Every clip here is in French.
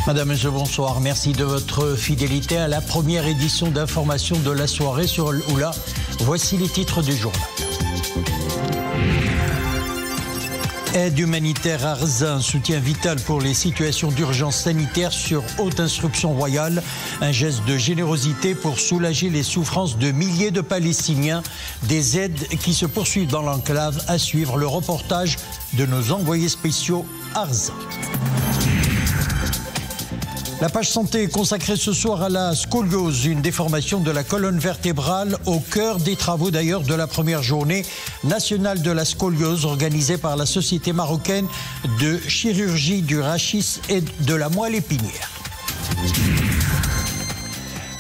Madame, Monsieur, bonsoir. Merci de votre fidélité à la première édition d'information de la soirée sur Al-Oula. Voici les titres du journal. Aide humanitaire à Arza, un soutien vital pour les situations d'urgence sanitaire sur haute instruction royale. Un geste de générosité pour soulager les souffrances de milliers de Palestiniens. Des aides qui se poursuivent dans l'enclave. À suivre le reportage de nos envoyés spéciaux Arza. La page santé est consacrée ce soir à la scoliose, une déformation de la colonne vertébrale au cœur des travaux d'ailleurs de la première journée nationale de la scoliose organisée par la Société marocaine de chirurgie du rachis et de la moelle épinière.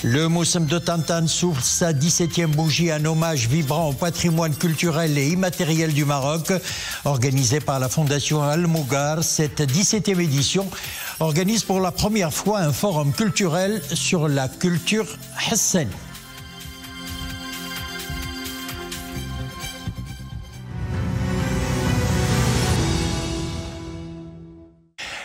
Le Moussem de Tantan souffle sa 17e bougie, un hommage vibrant au patrimoine culturel et immatériel du Maroc. Organisé par la Fondation Al-Mougar, cette 17e édition organise pour la première fois un forum culturel sur la culture hassani.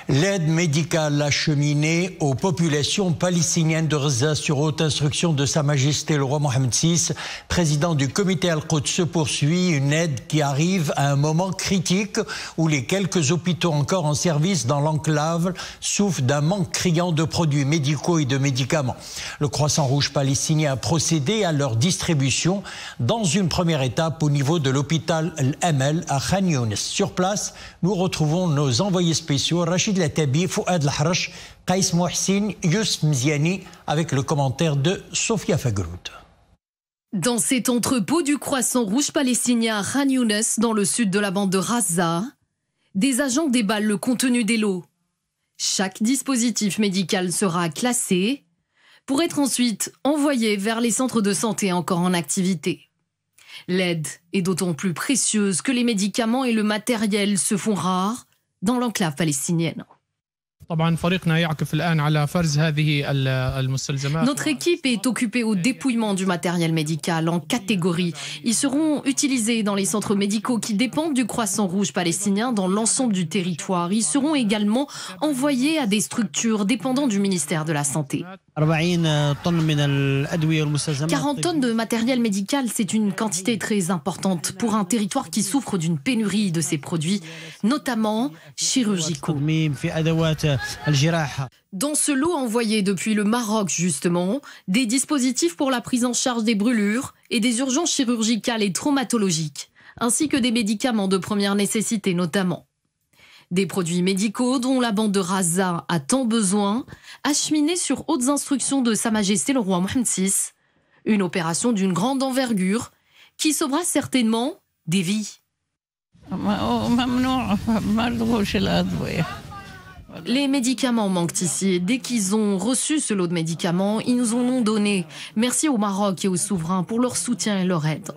L'aide médicale acheminée aux populations palestiniennes de Gaza sur haute instruction de Sa Majesté le roi Mohammed VI, président du comité Al-Quds, se poursuit. Une aide qui arrive à un moment critique où les quelques hôpitaux encore en service dans l'enclave souffrent d'un manque criant de produits médicaux et de médicaments. Le Croissant Rouge palestinien a procédé à leur distribution dans une première étape au niveau de l'hôpital Al-Amal à Khan Younes. Sur place, nous retrouvons nos envoyés spéciaux Rachid Latabi, Fouad Lahrache, Qaïs Mohsin, Youssef Mziani, avec le commentaire de Sofia Fagroud. Dans cet entrepôt du Croissant Rouge palestinien à Khan Younes, dans le sud de la bande de Gaza, des agents déballent le contenu des lots. Chaque dispositif médical sera classé pour être ensuite envoyé vers les centres de santé encore en activité. L'aide est d'autant plus précieuse que les médicaments et le matériel se font rares dans l'enclave palestinienne. Notre équipe est occupée au dépouillement du matériel médical en catégorie. Ils seront utilisés dans les centres médicaux qui dépendent du Croissant Rouge palestinien dans l'ensemble du territoire. Ils seront également envoyés à des structures dépendant du ministère de la Santé. 40 tonnes de matériel médical, c'est une quantité très importante pour un territoire qui souffre d'une pénurie de ces produits, notamment chirurgicaux. Dans ce lot envoyé depuis le Maroc, justement, des dispositifs pour la prise en charge des brûlures et des urgences chirurgicales et traumatologiques, ainsi que des médicaments de première nécessité notamment. Des produits médicaux dont la bande de Gaza a tant besoin, acheminés sur hautes instructions de Sa Majesté le roi Mohammed VI. Une opération d'une grande envergure qui sauvera certainement des vies. Les médicaments manquent ici. Dès qu'ils ont reçu ce lot de médicaments, ils nous en ont donné. Merci au Maroc et aux souverains pour leur soutien et leur aide.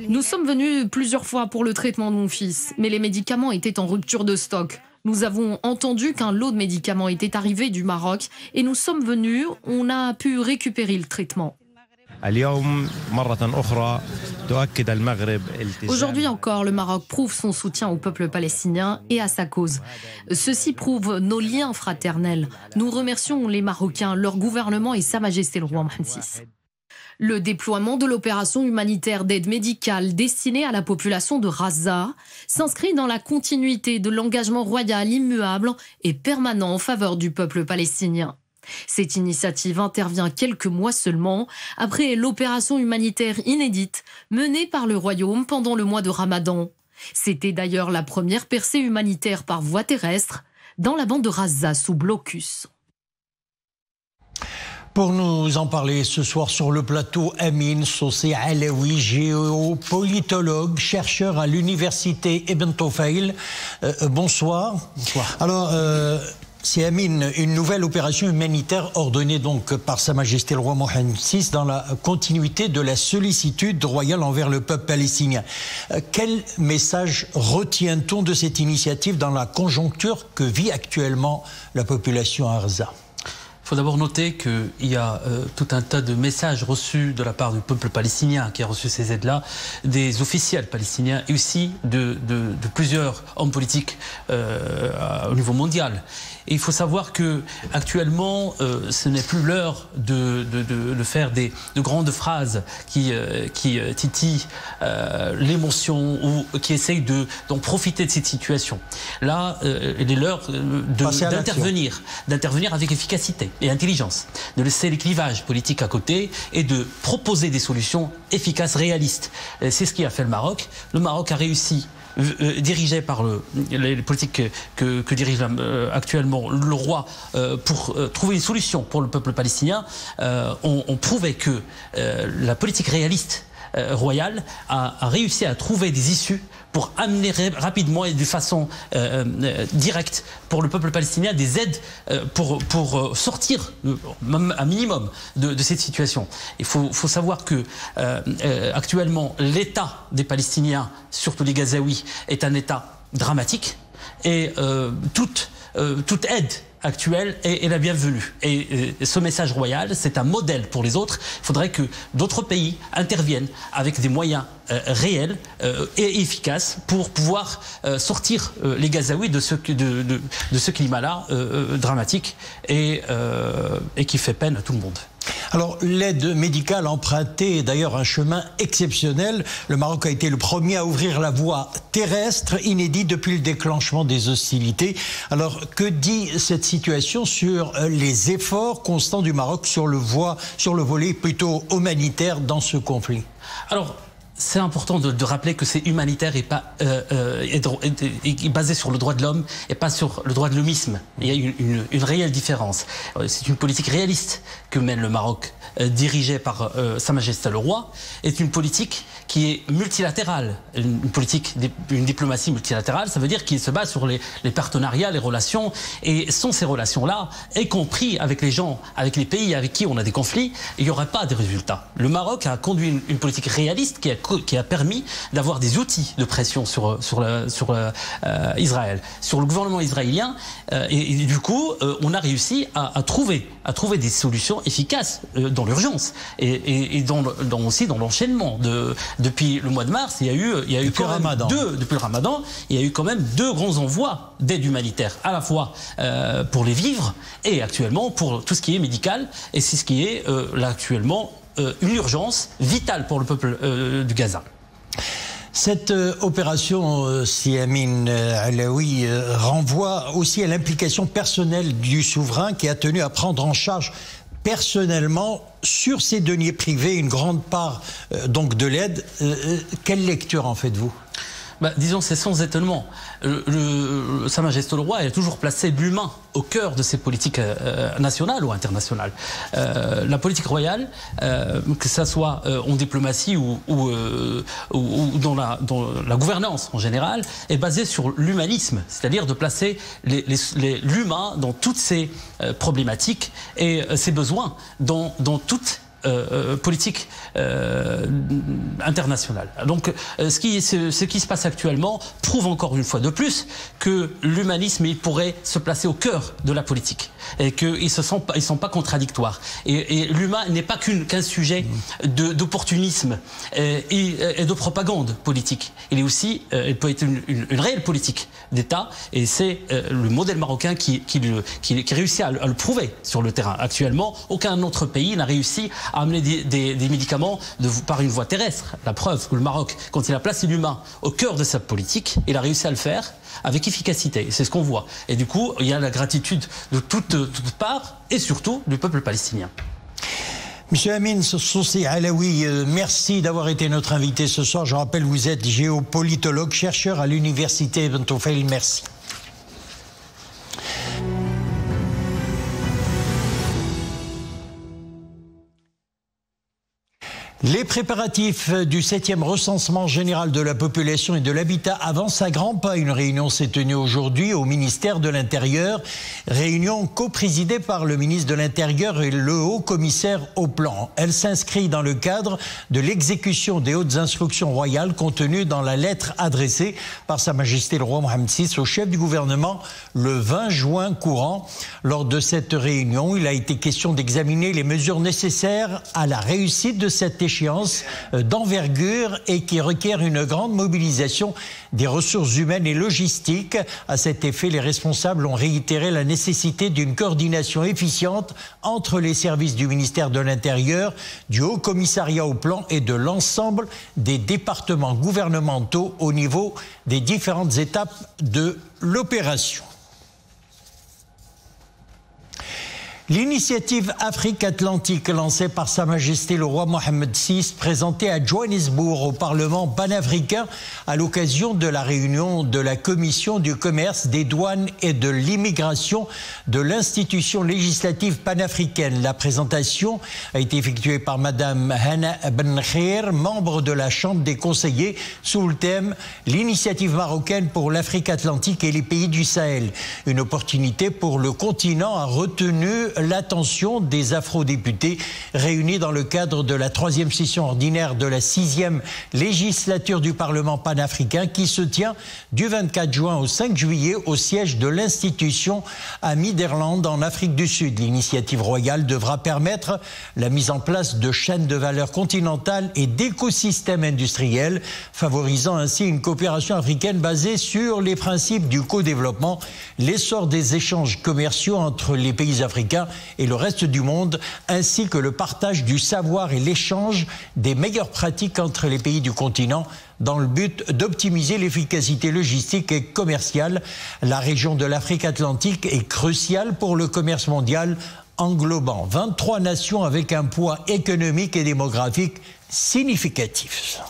Nous sommes venus plusieurs fois pour le traitement de mon fils, mais les médicaments étaient en rupture de stock. Nous avons entendu qu'un lot de médicaments était arrivé du Maroc et nous sommes venus, on a pu récupérer le traitement. Aujourd'hui encore, le Maroc prouve son soutien au peuple palestinien et à sa cause. Ceci prouve nos liens fraternels. Nous remercions les Marocains, leur gouvernement et Sa Majesté le roi Mohammed VI. Le déploiement de l'opération humanitaire d'aide médicale destinée à la population de Gaza s'inscrit dans la continuité de l'engagement royal immuable et permanent en faveur du peuple palestinien. Cette initiative intervient quelques mois seulement après l'opération humanitaire inédite menée par le Royaume pendant le mois de Ramadan. C'était d'ailleurs la première percée humanitaire par voie terrestre dans la bande de Gaza sous blocus. Pour nous en parler ce soir sur le plateau, Amin Sossé Alaoui, géopolitologue, chercheur à l'université Ibn Tufayl. Bonsoir. Bonsoir. Alors, c'est Amin, une nouvelle opération humanitaire ordonnée donc par Sa Majesté le roi Mohammed VI dans la continuité de la sollicitude royale envers le peuple palestinien. Quel message retient-on de cette initiative dans la conjoncture que vit actuellement la population à Gaza ? faut d'abord noter qu'il y a tout un tas de messages reçus de la part du peuple palestinien qui a reçu ces aides-là, des officiels palestiniens et aussi de plusieurs hommes politiques au niveau mondial. Et il faut savoir que actuellement, ce n'est plus l'heure de faire de grandes phrases qui titillent l'émotion ou qui essayent d'en profiter de cette situation. Là, il est l'heure d'intervenir avec efficacité et intelligence, de laisser les clivages politiques à côté et de proposer des solutions efficaces, réalistes. C'est ce qui a fait le Maroc. Le Maroc a réussi, dirigé par les politiques que dirige actuellement le roi, pour trouver une solution pour le peuple palestinien, ont prouvé que la politique réaliste royale a réussi à trouver des issues pour amener rapidement et de façon directe pour le peuple palestinien des aides pour sortir même un minimum de cette situation. Il faut savoir que actuellement l'état des Palestiniens, surtout les Gazaouis, est un état dramatique et toute aide actuelle est la bienvenue. Et ce message royal, c'est un modèle pour les autres. Il faudrait que d'autres pays interviennent avec des moyens réels et efficaces pour pouvoir sortir les Gazaouis de ce climat-là dramatique et qui fait peine à tout le monde. Alors, l'aide médicale empruntée est d'ailleurs un chemin exceptionnel. Le Maroc a été le premier à ouvrir la voie terrestre, inédite depuis le déclenchement des hostilités. Alors, que dit cette situation sur les efforts constants du Maroc sur le volet plutôt humanitaire dans ce conflit? Alors, c'est important de rappeler que c'est humanitaire et pas est basé sur le droit de l'homme et pas sur le droit de l'homisme. Il y a une réelle différence. C'est une politique réaliste que mène le Maroc, dirigée par Sa Majesté le Roi, est une politique qui est multilatérale. Une diplomatie multilatérale, ça veut dire qu'il se base sur les partenariats, les relations, et sans ces relations-là, y compris avec les gens, avec les pays avec qui on a des conflits, il n'y aurait pas de résultats. Le Maroc a conduit une politique réaliste qui a permis d'avoir des outils de pression sur Israël, sur le gouvernement israélien, et du coup, on a réussi à trouver des solutions efficaces dans l'urgence et aussi dans l'enchaînement. Depuis le mois de mars, il y a eu depuis le Ramadan, il y a eu quand même 2 grands envois d'aide humanitaire, à la fois pour les vivres et actuellement pour tout ce qui est médical, et c'est ce qui est là actuellement une urgence vitale pour le peuple du Gaza. Cette opération Si Amin Alaoui renvoie aussi à l'implication personnelle du souverain qui a tenu à prendre en charge personnellement sur ses deniers privés une grande part donc de l'aide. Quelle lecture en faites-vous ? Disons, c'est sans étonnement. Sa Majesté le Roi a toujours placé l'humain au cœur de ses politiques nationales ou internationales. La politique royale, que ça soit en diplomatie ou dans la gouvernance en général, est basée sur l'humanisme, c'est-à-dire de placer l'humain dans toutes ses problématiques et ses besoins dans toute politique internationale. Donc ce qui se passe actuellement prouve encore une fois de plus que l'humanisme, il pourrait se placer au cœur de la politique et qu'ils sont pas contradictoires. Et l'humain n'est pas qu'un sujet d'opportunisme et de propagande politique. Il est aussi, il peut être une réelle politique d'État, et c'est le modèle marocain qui réussit à le prouver sur le terrain. Actuellement, aucun autre pays n'a réussi à amener des médicaments par une voie terrestre. La preuve que le Maroc, quand il a placé l'humain au cœur de sa politique, il a réussi à le faire avec efficacité. C'est ce qu'on voit. Et du coup, il y a la gratitude de toutes parts et surtout du peuple palestinien. Monsieur Amin Soussi Alaoui, merci d'avoir été notre invité ce soir. Je rappelle, vous êtes géopolitologue, chercheur à l'université Ibn Tufayl. Merci. Les préparatifs du 7e recensement général de la population et de l'habitat avancent à grands pas. Une réunion s'est tenue aujourd'hui au ministère de l'Intérieur. Réunion coprésidée par le ministre de l'Intérieur et le haut-commissaire au plan. Elle s'inscrit dans le cadre de l'exécution des hautes instructions royales contenues dans la lettre adressée par Sa Majesté le roi Mohammed VI au chef du gouvernement le 20 juin courant. Lors de cette réunion, il a été question d'examiner les mesures nécessaires à la réussite de cette échéance d'envergure et qui requiert une grande mobilisation des ressources humaines et logistiques. À cet effet, les responsables ont réitéré la nécessité d'une coordination efficiente entre les services du ministère de l'Intérieur, du Haut Commissariat au plan et de l'ensemble des départements gouvernementaux au niveau des différentes étapes de l'opération. L'initiative Afrique Atlantique lancée par Sa Majesté le roi Mohammed VI, présentée à Johannesburg au Parlement panafricain à l'occasion de la réunion de la Commission du commerce, des douanes et de l'immigration de l'institution législative panafricaine. La présentation a été effectuée par Madame Hana Ben Khair, membre de la Chambre des conseillers, sous le thème « L'initiative marocaine pour l'Afrique Atlantique et les pays du Sahel ». Une opportunité pour le continent a retenu l'attention des afrodéputés réunis dans le cadre de la 3e session ordinaire de la 6e législature du Parlement panafricain qui se tient du 24 juin au 5 juillet au siège de l'institution à Miderland en Afrique du Sud. L'initiative royale devra permettre la mise en place de chaînes de valeur continentales et d'écosystèmes industriels, favorisant ainsi une coopération africaine basée sur les principes du co-développement, l'essor des échanges commerciaux entre les pays africains et le reste du monde, ainsi que le partage du savoir et l'échange des meilleures pratiques entre les pays du continent dans le but d'optimiser l'efficacité logistique et commerciale. La région de l'Afrique Atlantique est cruciale pour le commerce mondial, englobant 23 nations avec un poids économique et démographique significatif.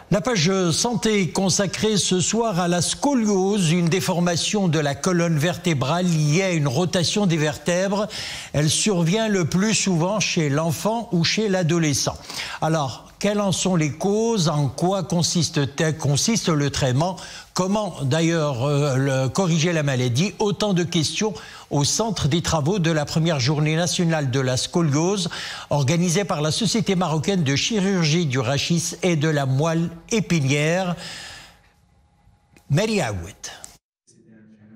La page santé consacrée ce soir à la scoliose, une déformation de la colonne vertébrale liée à une rotation des vertèbres. Elle survient le plus souvent chez l'enfant ou chez l'adolescent. Alors, quelles en sont les causes? En quoi consiste le traitement? Comment d'ailleurs corriger la maladie? Autant de questions au centre des travaux de la première journée nationale de la scoliose organisée par la Société marocaine de chirurgie du rachis et de la moelle épinière. Mary Aoud.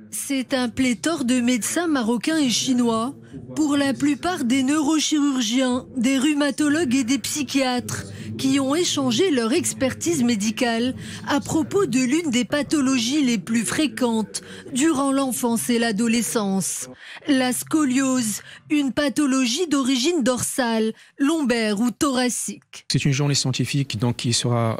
C'est un pléthore de médecins marocains et chinois, pour la plupart des neurochirurgiens, des rhumatologues et des psychiatres, qui ont échangé leur expertise médicale à propos de l'une des pathologies les plus fréquentes durant l'enfance et l'adolescence. La scoliose, une pathologie d'origine dorsale, lombaire ou thoracique. C'est une journée scientifique qui sera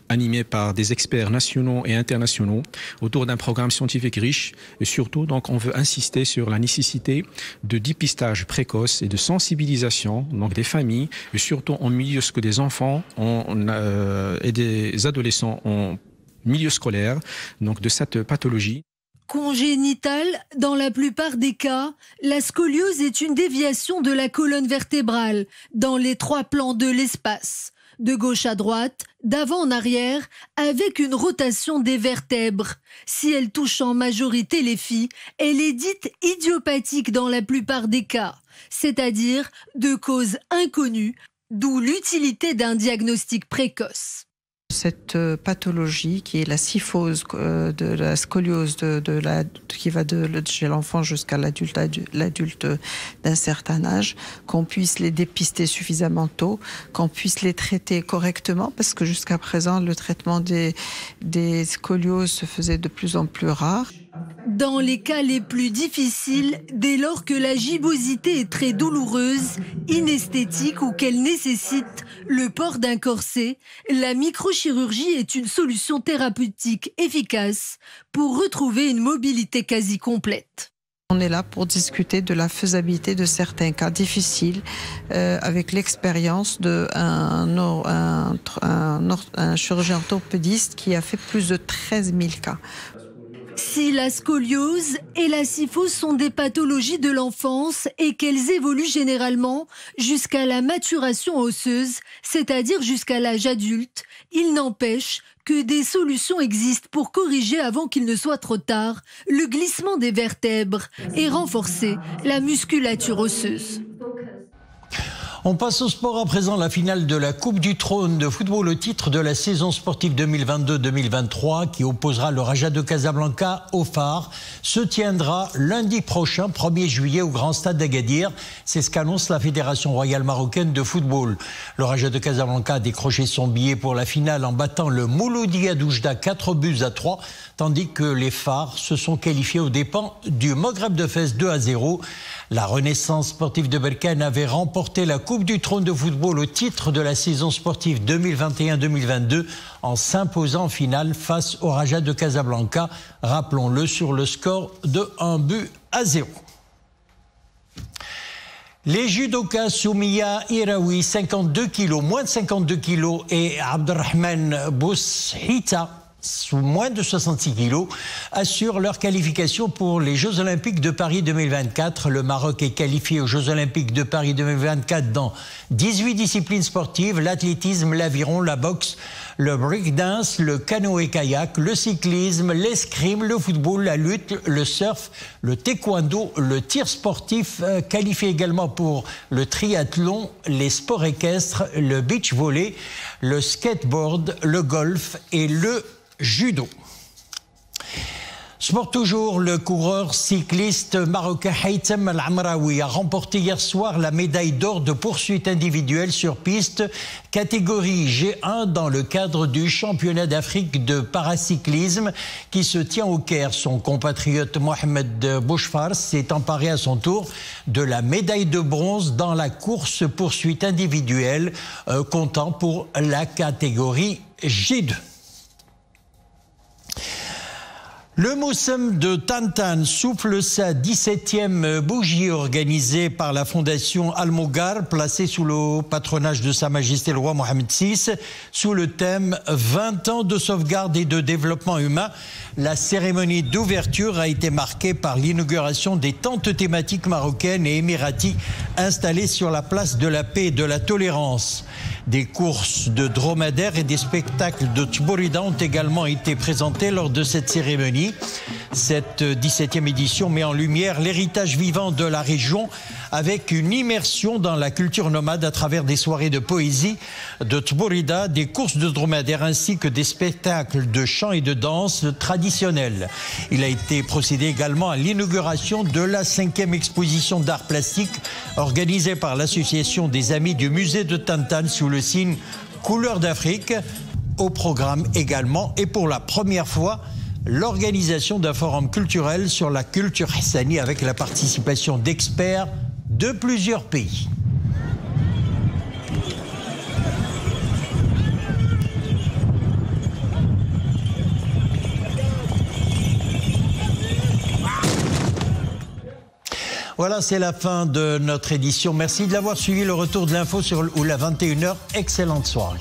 animée par des experts nationaux et internationaux autour d'un programme scientifique riche. Et surtout, on veut insister sur la nécessité de dépistage précoce et de sensibilisation des familles, et surtout en milieu que des enfants et des adolescents en milieu scolaire, de cette pathologie. Congénitale, dans la plupart des cas, la scoliose est une déviation de la colonne vertébrale dans les 3 plans de l'espace, de gauche à droite, d'avant en arrière, avec une rotation des vertèbres. Si elle touche en majorité les filles, elle est dite idiopathique dans la plupart des cas, c'est-à-dire de cause inconnue, d'où l'utilité d'un diagnostic précoce. Cette pathologie qui est la syphose de la scoliose qui va chez l'enfant jusqu'à l'adulte d'un certain âge, qu'on puisse les dépister suffisamment tôt, qu'on puisse les traiter correctement, parce que jusqu'à présent le traitement des scolioses se faisait de plus en plus rare. Dans les cas les plus difficiles, dès lors que la gibbosité est très douloureuse, inesthétique ou qu'elle nécessite le port d'un corset, la microchirurgie est une solution thérapeutique efficace pour retrouver une mobilité quasi complète. On est là pour discuter de la faisabilité de certains cas difficiles avec l'expérience d'un chirurgien orthopédiste qui a fait plus de 13 000 cas. Si la scoliose et la kyphose sont des pathologies de l'enfance et qu'elles évoluent généralement jusqu'à la maturation osseuse, c'est-à-dire jusqu'à l'âge adulte, il n'empêche que des solutions existent pour corriger avant qu'il ne soit trop tard le glissement des vertèbres et renforcer la musculature osseuse. On passe au sport à présent. La finale de la Coupe du Trône de football au titre de la saison sportive 2022-2023 qui opposera le Raja de Casablanca au Phare se tiendra lundi prochain, 1er juillet, au Grand Stade d'Agadir. C'est ce qu'annonce la Fédération royale marocaine de football. Le Raja de Casablanca a décroché son billet pour la finale en battant le Mouloudia d'Oujda 4-3, tandis que les Phares se sont qualifiés aux dépens du Maghreb de Fès 2-0. La Renaissance sportive de Berkane avait remporté la Coupe du Trône de football au titre de la saison sportive 2021-2022 en s'imposant en finale face au Raja de Casablanca, rappelons-le, sur le score de 1-0. Les judokas Soumiya Iraoui, 52 kg, moins de 52 kg, et Abdelrahman Boushita, sous moins de 66 kilos, assurent leur qualification pour les Jeux Olympiques de Paris 2024. Le Maroc est qualifié aux Jeux Olympiques de Paris 2024 dans 18 disciplines sportives, l'athlétisme, l'aviron, la boxe, le breakdance, le canoë-kayak, le cyclisme, l'escrime, le football, la lutte, le surf, le taekwondo, le tir sportif, qualifié également pour le triathlon, les sports équestres, le beach volley, le skateboard, le golf et le judo. Sport toujours, le coureur cycliste marocain Haitham Al-Amraoui a remporté hier soir la médaille d'or de poursuite individuelle sur piste catégorie G1 dans le cadre du championnat d'Afrique de paracyclisme qui se tient au Caire. Son compatriote Mohamed Bouchfars s'est emparé à son tour de la médaille de bronze dans la course poursuite individuelle, comptant pour la catégorie G2. Le Moussem de Tantan souffle sa 17e bougie organisée par la fondation Al-Mougar, placée sous le patronage de Sa Majesté le roi Mohamed VI, sous le thème 20 ans de sauvegarde et de développement humain. La cérémonie d'ouverture a été marquée par l'inauguration des tentes thématiques marocaines et émiraties installées sur la place de la paix et de la tolérance. Des courses de dromadaires et des spectacles de Tchbourida ont également été présentés lors de cette cérémonie. Cette 17e édition met en lumière l'héritage vivant de la région avec une immersion dans la culture nomade à travers des soirées de poésie, de Tchbourida, des courses de dromadaires ainsi que des spectacles de chant et de danse traditionnels. Il a été procédé également à l'inauguration de la 5e exposition d'art plastique organisée par l'association des Amis du musée de Tantan sous le signe Couleurs d'Afrique. Au programme également, et pour la première fois, l'organisation d'un forum culturel sur la culture hassani avec la participation d'experts de plusieurs pays. Voilà, c'est la fin de notre édition. Merci de l'avoir suivi. Le retour de l'info sur la 21h. Excellente soirée.